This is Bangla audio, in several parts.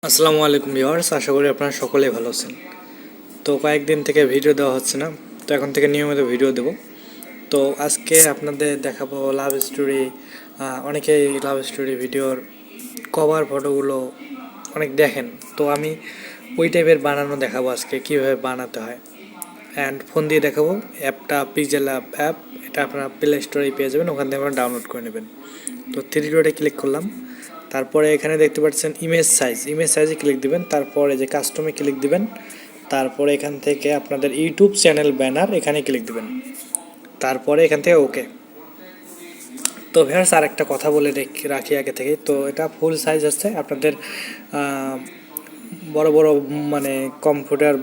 আসসালামু আলাইকুম ভিউয়ার্স, আশা করি আপনারা সকলেই ভালো আছেন। তো কয়েকদিন থেকে ভিডিও দেওয়া হচ্ছে না, তো এখন থেকে নিয়মিত ভিডিও দেব। তো আজকে আপনাদের দেখাবো লাভ স্টোরি। অনেকেই লাভ স্টোরি ভিডিওর কভার ফটোগুলো অনেক দেখেন, তো আমি ওই টাইপের বানানো দেখাবো আজকে, কীভাবে বানাতে হয়। অ্যান্ড ফোন দিয়ে দেখাবো। অ্যাপটা পিক্সেল অ্যাপ, এটা আপনারা প্লে স্টোরে পেয়ে যাবেন, ওখান থেকে আপনারা ডাউনলোড করে নেবেন। তো থ্রি ডটে ক্লিক করলাম, তারপরে এখানে দেখতে পাচ্ছেন ইমেজ সাইজে ক্লিক দিবেন, তারপরে যে কাস্টমে ক্লিক দিবেন, তারপরে এখান থেকে আপনাদের ইউটিউব চ্যানেল ব্যানার এখানে ক্লিক দিবেন, তারপরে এখান থেকে ওকে। তো ভিউয়ার্স, আর একটা কথা বলে রাখি আগে থেকে, তো এটা ফুল সাইজ আছে আপনাদের বড় বড় মানে কম্পিউটার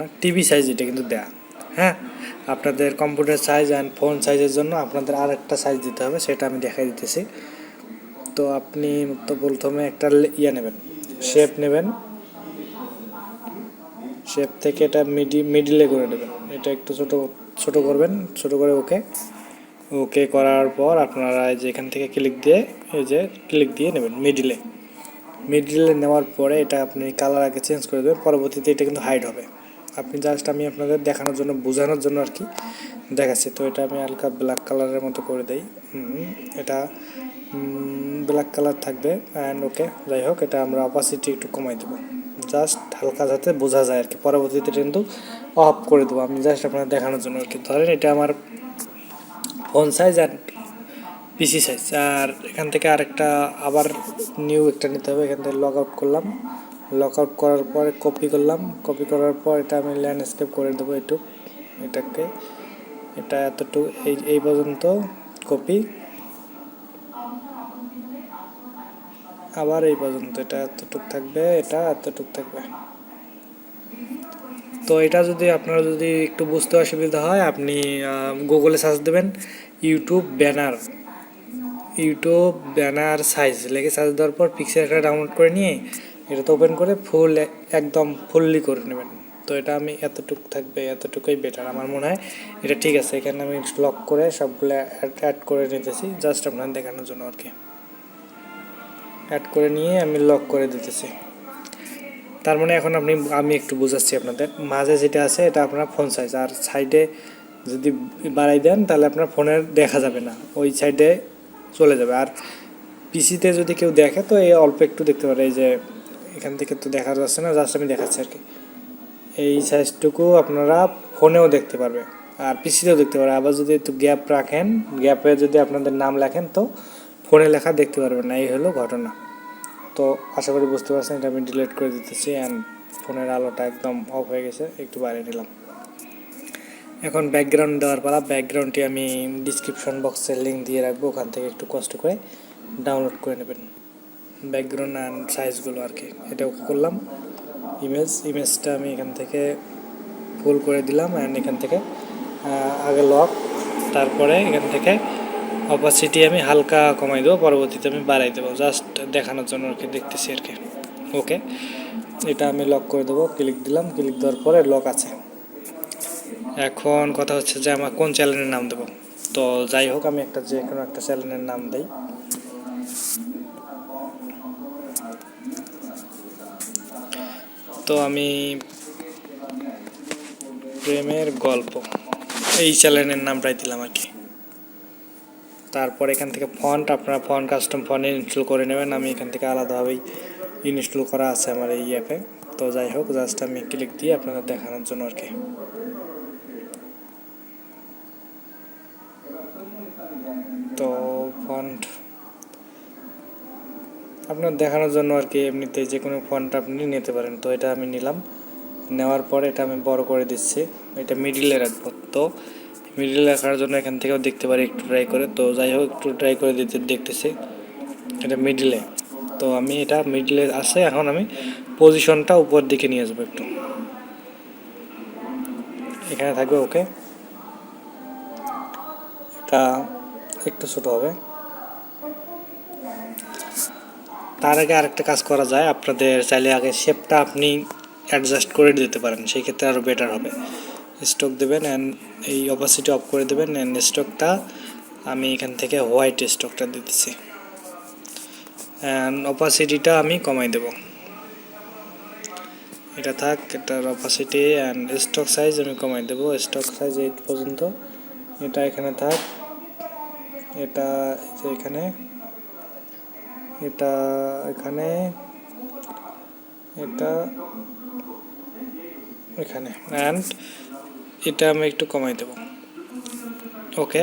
না, টিভি সাইজ এটা কিন্তু দেয়া। হ্যাঁ, আপনাদের কম্পিউটার সাইজ অ্যান্ড ফোন সাইজের জন্য আপনাদের আর একটা সাইজ দিতে হবে, সেটা আমি দেখাই দিতেছি। তো আপনি তো প্রথমে একটা নেবেন, শেপ নেবেন, শেপ থেকে এটা মিডিলে করে নেবেন, এটা একটু ছোট করবেন, ছোট করে ওকে ওকে করার পর আপনারা এই যে এখান থেকে ক্লিক দিয়ে নেবেন মিডিলে নেওয়ার পরে এটা আপনি কালার আগে চেঞ্জ করে দেবেন, পরবর্তীতে এটা কিন্তু হাইড হবে। আমি আপনাদের দেখানোর জন্য, বোঝানোর জন্য আর কি দেখাচ্ছি। তো এটা আমি হালকা ব্ল্যাক কালারের মতো করে দেই, এটা ব্ল্যাক কালার থাকবে অ্যান্ড ওকে। যাই হোক, এটা আমরা অপাসিটি একটু কমাই দেবো, জাস্ট হালকা যাতে বোঝা যায় আর কি। পরবর্তীতে কিন্তু অফ করে দেবো, আমি জাস্ট আপনাদের দেখানোর জন্য আর কি। ধরেন এটা আমার ফোন সাইজ আর পিসি সাইজ, আর এখান থেকে আরেকটা আবার নিউ একটা নিতে হবে। এখান থেকে লগ আউট করলাম, লগ আউট করার পরে কপি করার পর এটা আমি ল্যান্ডস্কেপ করে দেবো এটা এতটুকু, এই পর্যন্ত কপি, আবার এই পর্যন্ত এটা এতটুক থাকবে, এটা এতটুক থাকবে। তো এটা যদি আপনারা যদি একটু বুঝতে অসুবিধা হয়, আপনি গুগলে সার্চ দেবেন ইউটিউব ব্যানার সাইজ লেগে সার্চ দেওয়ার পর পিক্সেল একটা ডাউনলোড করে নিয়ে এটা তো ওপেন করে একদম ফুললি করে নেবেন। তো এটা আমি এতটুকু থাকবে, এতটুকুই বেটার আমার মনে হয়, এটা ঠিক আছে। এখানে আমি লক করে সবগুলো অ্যাড করে নিতেছি, জাস্ট আপনার দেখানোর জন্য আর কি। অ্যাড করে নিয়ে আমি লক করে দিতেছি। তার মানে এখন আমি একটু বোঝাচ্ছি আপনাদের, মাঝে যেটা আছে এটা আপনার ফোন সাইজ, আর সাইডে যদি বাড়াই দেন তাহলে আপনার ফোনের দেখা যাবে না, ওই সাইডে চলে যাবে। আর পিসিতে যদি কেউ দেখে তো এই অল্প একটু দেখতে পারে, এই যে এখান থেকে তো দেখা যাচ্ছে না, জাস্ট আমি দেখাচ্ছি আর কি। এই সাইজটুকু আপনারা ফোনেও দেখতে পারবে আর পিসিতেও দেখতে পারবে। আবার যদি একটু গ্যাপ রাখেন, গ্যাপে যদি আপনাদের নাম লেখেন তো ফোনে লেখা দেখতে পারবেন না, এই হলো ঘটনা। তো আশা করি বুঝতে পারছেন, এটা আমি ডিলিট করে দিতেছি অ্যান্ড ফোনের আলোটা একদম অফ হয়ে গেছে, একটু বাড়িয়ে নিলাম। এখন ব্যাকগ্রাউন্ড দেওয়ার পালা। ব্যাকগ্রাউন্ডটি আমি ডিসক্রিপশন বক্সের লিঙ্ক দিয়ে রাখবো, ওখান থেকে একটু কষ্ট করে ডাউনলোড করে নেবেন ব্যাকগ্রাউন্ড অ্যান্ড সাইজগুলো আর কি। এটা ওকে করলাম। ইমেজটা আমি এখান থেকে ফুল করে দিলাম অ্যান্ড এখান থেকে আগে লক, তারপরে এখান থেকে অপাসিটি আমি হালকা কমাই দেবো, পরবর্তীতে আমি বাড়াই দেবো, জাস্ট দেখানোর জন্য আর কি, দেখতেছি আর কি। ওকে, এটা আমি লক করে দেবো, ক্লিক দিলাম, ক্লিক দেওয়ার পরে লক আছে। এখন কথা হচ্ছে যে আমার কোন চ্যানেলের নাম দেবো। তো যাই হোক, আমি যে কোনো একটা চ্যানেলের নাম দিই। তো আমি প্রেমের গল্প, এই চ্যানেলের নামটাই দিলাম আর কি। তারপর এখান থেকে আপনারা কাস্টম ফন্ট ইনস্টল করে নেবেন, আমি এখান থেকে আলাদাভাবেই ইনস্টল করা আছে আমার এই অ্যাপে। তো যাই হোক, জাস্ট আমি ক্লিক দিয়ে আপনাদের দেখানোর জন্য আর কি। তো ফন্ট আপনার দেখানোর জন্য আর কি, এমনিতে যে কোনো ফন্ট আপনি নিতে পারেন। তো এটা আমি নিলাম, নেওয়ার পরে এটা আমি বড় করে দিচ্ছি, এটা মিডিলে রাখবো। তো মিডিলে রাখার জন্য এখান থেকেও দেখতে পারি, একটু ট্রাই করে। তো যাই হোক, একটু ট্রাই করে দেখতেছি এটা মিডিলে। তো আমি এটা মিডিলে আছে, এখন আমি পজিশনটা উপর দিকে নিয়ে আসবো, একটু এখানে থাকবে ওকে। এটা একটু ছোট হবে। তার আগে আরেকটা কাজ করা যায়, আপনাদের চাইলে আগে শেপটা আপনি অ্যাডজাস্ট করে দিতে পারেন, সেই ক্ষেত্রে আরও বেটার হবে। স্ট্রোক দেবেন অ্যান্ড এই অপাসিটি অফ করে দেবেন অ্যান্ড স্ট্রোকটা আমি এখান থেকে হোয়াইট স্ট্রোকটা দিতেছি, অ্যান্ড অপাসিটিটা আমি কমাই দেব, এটা থাক, এটার অপাসিটি অ্যান্ড স্টক সাইজ আমি কমাই দেব, স্টক সাইজ 8 পর্যন্ত। এটা এখানে থাক, এটা এখানে, এটা এখানে, এটা এখানে, অ্যান্ড এটা আমি একটু কমাই দেব। ওকে,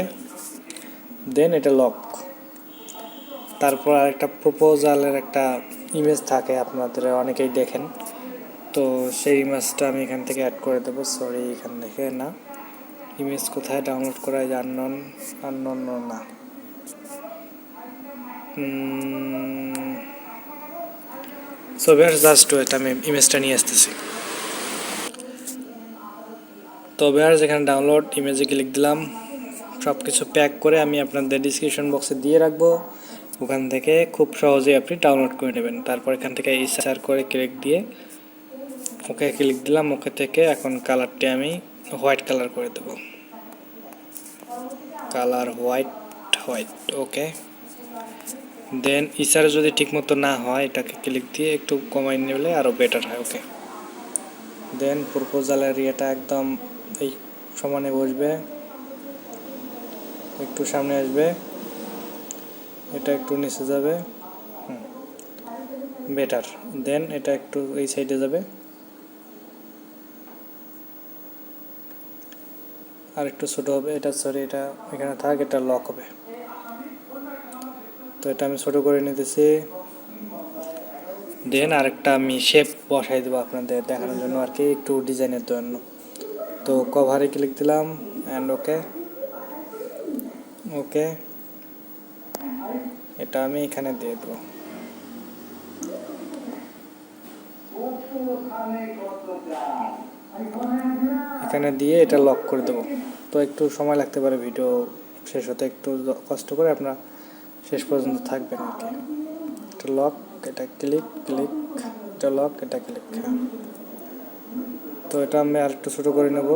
দেন এটা লক। তারপর আরেকটা প্রপোজালের একটা ইমেজ থাকে, আপনাদের অনেকেই দেখেন, তো সেই ইমেজটা আমি এখান থেকে অ্যাড করে দেবো। সরি, এখান থেকে না, ইমেজ কোথায় ডাউনলোড করা যায়, আননোন না, সো ভিউয়ার্স জাস্ট ওয়েট, আমি ইমেজটা নিয়ে আসতেছি। তো ভিউয়ার্স এখানে ডাউনলোড ইমেজে ক্লিক দিলাম, সব কিছু প্যাক করে আমি আপনাদের ডিসক্রিপশন বক্সে দিয়ে রাখবো, ওখান থেকে খুব সহজেই আপনি ডাউনলোড করে নেবেন। তারপর এখান থেকে ইসার করে ক্লিক দিয়ে ওকে ক্লিক দিলাম, ওকে থেকে এখন কালারটি আমি হোয়াইট কালার করে দেব, কালার হোয়াইট, ওকে। দেন ইসার যদি ঠিকমতো না হয় এটাকে ক্লিক দিয়ে একটু কমাই নিলে আরও বেটার হয়, ওকে। দেন প্রপোজালের ইয়েটা একদম এই সমানে বসবে, একটু সামনে আসবে, এটা একটু নিচে যাবে, বেটার। দেন এটা একটু এই সাইডে যাবে, আর একটু ছোটো হবে, এটা সরি, এটা এখানে থাক, এটা লক হবে। তো এটা আমি ছোটো করে নিতেছি। দেন আরেকটা আমি শেপ বসাই দেবো আপনাদের দেখানোর জন্য আর কি, একটু ডিজাইনের জন্য। তো কভারে ক্লিক দিলাম অ্যান্ড ওকে, ওকে, এটা আমি এখানে দিয়ে দেবো, এখানে দিয়ে এটা লক করে দেবো। তো একটু সময় লাগতে পারে ভিডিও শেষ হতে, একটু কষ্ট করে আপনারা শেষ পর্যন্ত থাকবেন আর কি। এটা লক, এটা ক্লিক, এটা লক, এটা ক্লিক। হ্যাঁ, তো এটা আমি আর একটু ছোটো করে নেব,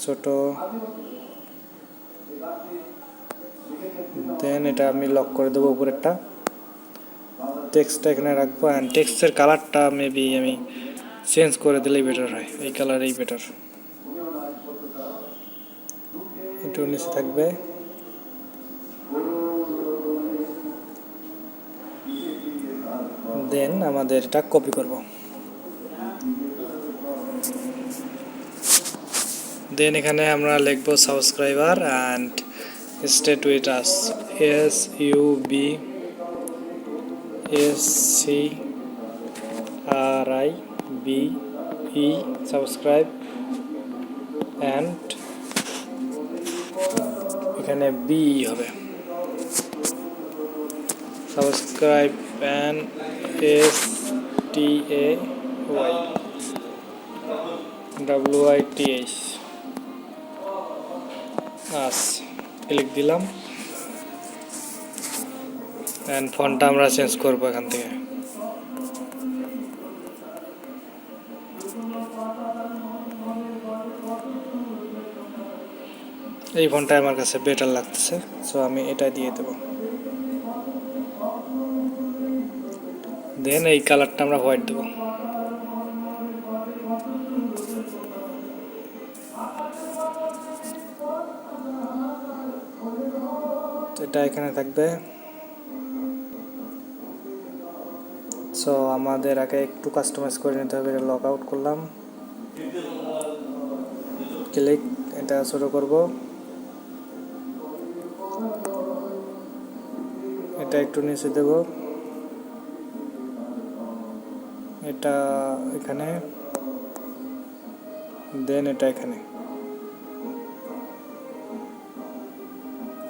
ছোট। দেন এটা আমি লক করে দেবো উপরেরটা, টেক্সটটা এখানে রাখবো, অ্যান্ড টেক্সটের কালারটা মেবি আমি চেঞ্জ করে দিলেই বেটার হয়, এই কালারেই বেটার, একটু নিচে থাকবে। দেন আমাদের এটা কপি করব, দেন এখানে আমরা লিখব subscriber and state with us, SUBSCRIBE, subscribe, and এখানে বি হবে, subscribe and STAYWITH us, click দিলাম, অ্যান্ড ফন্টটা আমরা চেঞ্জ করবো এখান থেকে, এই ফন্টটা আমার কাছে বেটার লাগতেছে, সো আমি এটা দিয়ে দেবো। দেন এই কালারটা আমরা হোয়াইট দেবো, এটা এখানে থাকবে। সো আমাদের আগে একটু কাস্টমাইজ করে নিতে হবে, এটা লক আউট করলাম, ক্লিক, এটা ছোটো করব, এটা একটু নিচে দেব, এটা এখানে, দেন এটা এখানে,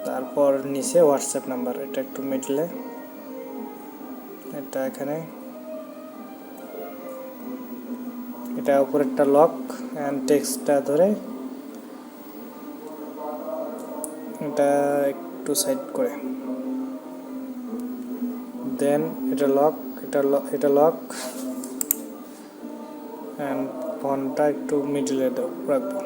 তারপর নিচে হোয়াটসঅ্যাপ নাম্বার, এটা একটু মিডলে, এটা এখানে, এটা উপরেরটা লক অ্যান্ড টেক্সটটা ধরে এটা একটু সাইড করে, দেন এটা লক, এটা লক অ্যান্ড ফন্টটা একটু মিডলে রাখবো,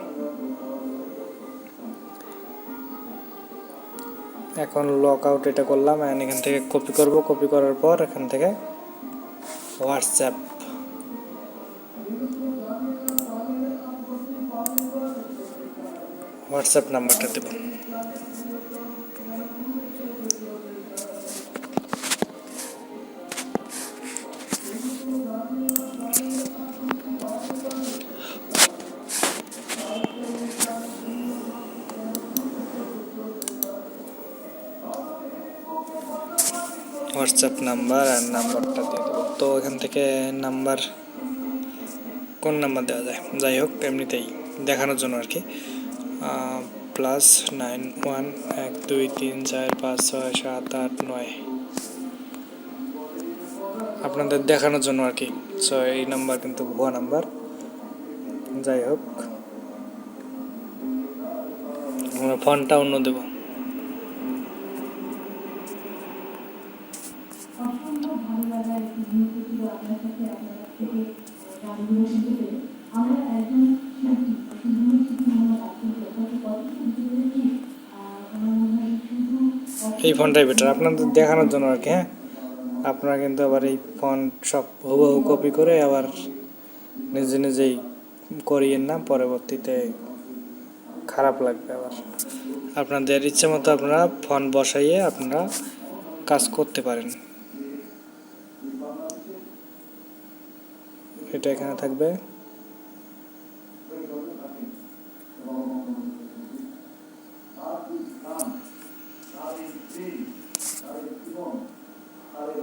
এখন লক আউট এটা করলাম, অ্যান্ড এখান থেকে কপি করব। কপি করার পর এখান থেকে হোয়াটসঅ্যাপ নাম্বারটা দেব। হোয়াটসঅ্যাপ নাম্বার আর নাম্বারটা দিয়ে দেবো। তো এখান থেকে নাম্বার, কোন নাম্বার দেওয়া যায়, যাই হোক এমনিতেই দেখানোর জন্য আর কি, +91 1 2 3 4 5 6 7 8 9, আপনাদের দেখানোর জন্য আর কি। সো এই নাম্বার কিন্তু ভুয়া নাম্বার। যাই হোক আমরা ফোনটা অন্য দেব। এই ফোনটাই বেটার আপনাদের দেখানোর জন্য আর কি। হ্যাঁ, আপনারা কিন্তু আবার এই ফোন সব হুবহু কপি করে আবার নিজে নিজেই করিয়েন না, পরবর্তীতে খারাপ লাগবে। আবার আপনাদের ইচ্ছে মতো আপনারা ফোন বসাইয়ে আপনারা কাজ করতে পারেন। এটা এখানে থাকবে।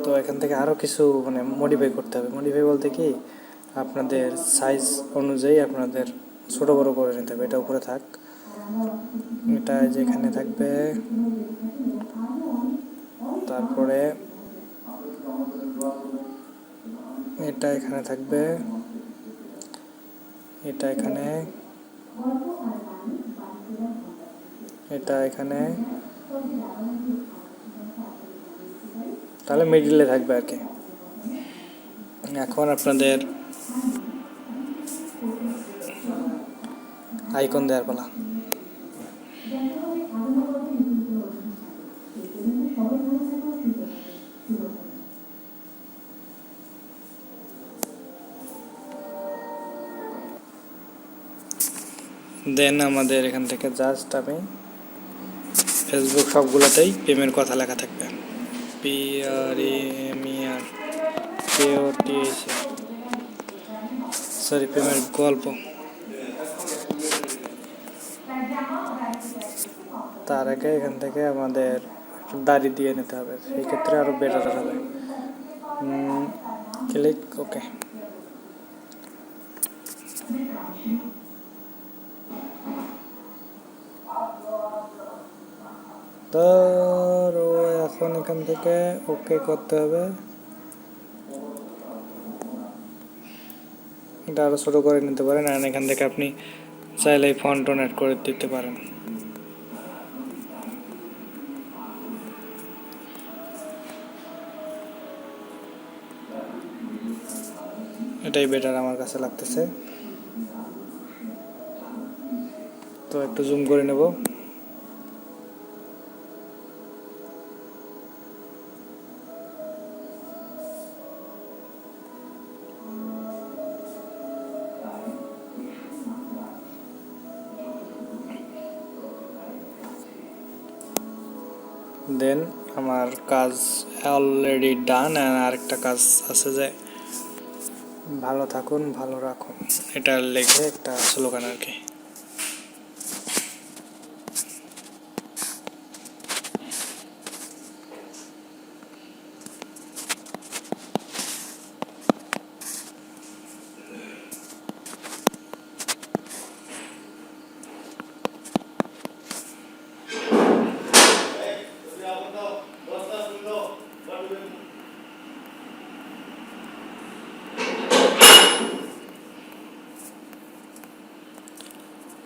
তো এখান থেকে আরও কিছু মানে মডিফাই করতে হবে। মডিফাই বলতে কি, আপনাদের সাইজ অনুযায়ী আপনাদের ছোট বড় করে নিতে হবে। এটা উপরে থাক, এটা যেখানে থাকবে, তারপরে এটা এখানে থাকবে, এটা এখানে, এটা এখানে, তাহলে মিডিলে থাকবে আর কি। এখন আপনাদের আইকন দেওয়ার পালা। দেন আমাদের এখান থেকে জাস্ট আমি ফেসবুক সবগুলোতেই প্রেমের কথা লেখা থাকবে, PREMER, সরি প্রেমের গল্প। তার আগে এখান থেকে আমাদের দাড়ি দিয়ে নিতে হবে, সেই ক্ষেত্রে আরও বেটার হবে। ক্লিক ওকে। তো এখন এখান থেকে ওকে করতে হবে। এটা আরও ছোটো করে নিতে পারেন, আর এখান থেকে আপনি চাইলে ফন্ট অ্যাড করে দিতে পারেন। এটাই বেটার আমার কাছে লাগতেছে। তো একটু জুম করে নেব। দেন আমার কাজ অলরেডি ডান। আর একটা কাজ আছে যে ভালো থাকুন ভালো রাখুন, এটা লিখে একটা স্লোগান আর কি।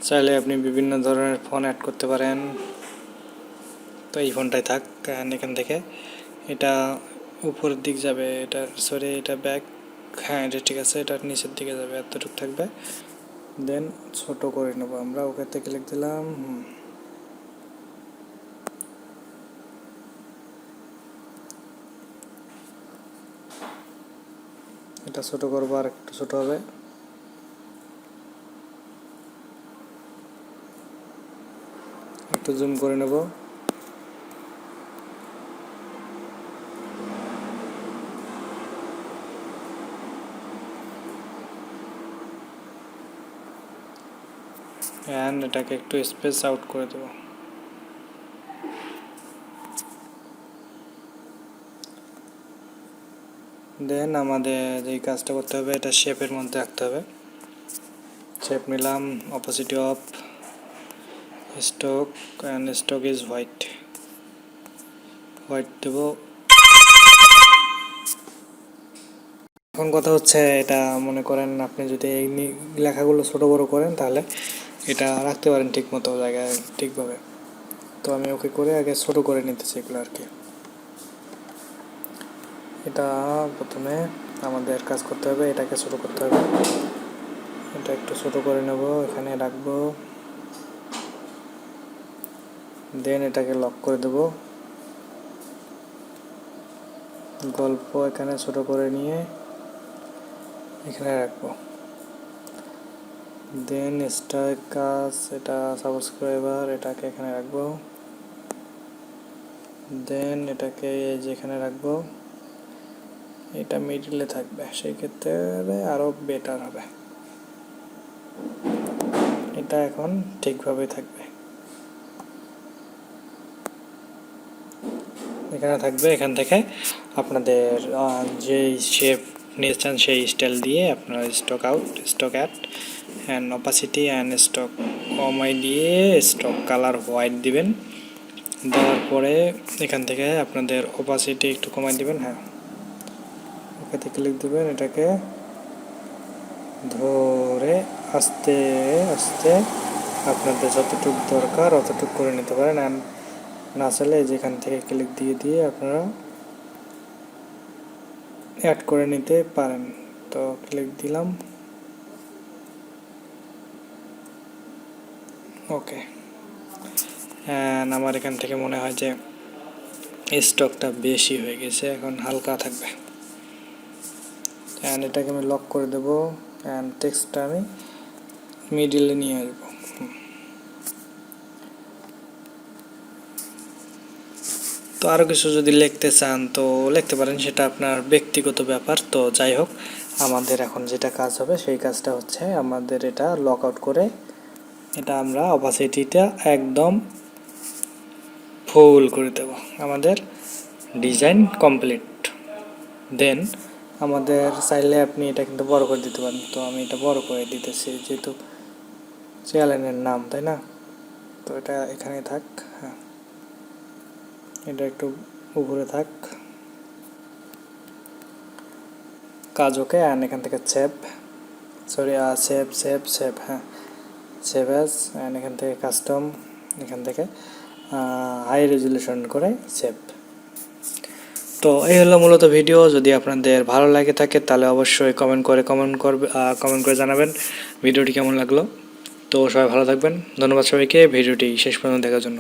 চাইলে আপনি বিভিন্ন ধরনের ফোন অ্যাড করতে পারেন। তো এই ফোনটাই থাক। এখান থেকে এটা উপরের দিক যাবে, এটা সরি এটা ব্যাক, হ্যাঁ এটা ঠিক আছে, এটা নিচের দিকে যাবে, এতটুকু থাকবে। দেন ছোট করে নেবো আমরা, ওকেতে ক্লিক দিলাম। এটা ছোট করবো, আর একটু ছোট হবে। একটু জুম করে নেব। অ্যান্ড এটাকে একটু স্পেস আউট করে দেব। দেন আমাদের যেই কাজটা করতে হবে, এটা শেপের মধ্যে রাখতে হবে। শেপ নিলাম, opposite of stock, and stock is white. White দেব। এখন কথা হচ্ছে, এটা মনে করেন আপনি যদি এই লেখাগুলো ছোট বড় করেন তাহলে এটা রাখতে পারেন ঠিক মতো জায়গায় ঠিকভাবে। তো আমি ওকে করে আগে ছোট করে নিতেছি এগুলো আর কি। এটা প্রথমে আমাদের কাজ করতে হবে, এটাকে ছোট করতে হবে। এটা একটু ছোট করে নেব, এখানে রাখবো। দেন এটাকে লক করে দেব। গল্প এখানে ছোট করে নিয়ে এখানে রাখবো। দেন স্ট্রাইক কাজ, এটা সাবস্ক্রাইবার, এটাকে এখানে রাখবো। দেন এটাকে যেখানে রাখবো, এটা মিডলে থাকবে, সেই ক্ষেত্রে আরো বেটার হবে। এটা এখন ঠিকভাবে থাকবে, এখানে থাকবে। এখান থেকে আপনাদের যে শেপ নিয়েছেন সেই স্টাইল দিয়ে আপনার stroke out, stroke add, and opacity and stroke কমাই দিয়ে স্টক কালার হোয়াইট দিবেন। দেওয়ার পরে এখান থেকে আপনাদের অপাসিটি একটু কমাই দিবেন। হ্যাঁ, ওকেতে ক্লিক দিবেন। এটাকে ধরে আস্তে আস্তে আপনাদের যতটুকু দরকার অতটুকু করে নিতে পারেন। অ্যান্ড না চলে যেখান থেকে ক্লিক দিয়ে দিয়ে আপনারা অ্যাড করে নিতে পারেন। তো ক্লিক দিলাম, ওকে। অ্যান্ড আমার এখান থেকে মনে হয় যে স্টকটা বেশি হয়ে গেছে, এখন হালকা থাকবে। অ্যান্ড এটাকে আমি লক করে দেবো। অ্যান্ড টেক্সটটা আমি মিডিলে নিয়ে আসবো। তো আরও কিছু যদি লিখতে চান তো লিখতে পারেন, সেটা আপনার ব্যক্তিগত ব্যাপার। তো যাই হোক, আমাদের এখন যেটা কাজ হবে সেই কাজটা হচ্ছে আমাদের এটা লক আউট করে এটা আমরা অপাসিটিটা একদম ফুল করে দেব। আমাদের ডিজাইন কমপ্লিট। দেন আমাদের চাইলে আপনি এটা কিন্তু বড় করে দিতে পারেন। তো আমি এটা বড় করে দিতেছি, যেহেতু চ্যানেলের নাম, তাই না? তো এটা এখানে থাক। হ্যাঁ, এটা একটু উপরে থাক, কাজ ওকে। অ্যান্ড এখান থেকে save, sorry save save save, হ্যাঁ সেভ অ্যাজ। অ্যান্ড এখান থেকে কাস্টম, এখান থেকে হাই রেজুলেশন করে সেভ। তো এই হলো মূলত ভিডিও। যদি আপনাদের ভালো লাগে থাকে তাহলে অবশ্যই কমেন্ট করে জানাবেন ভিডিওটি কেমন লাগলো। তো সবাই ভালো থাকবেন, ধন্যবাদ সবাইকে ভিডিওটি শেষ পর্যন্ত দেখার জন্য।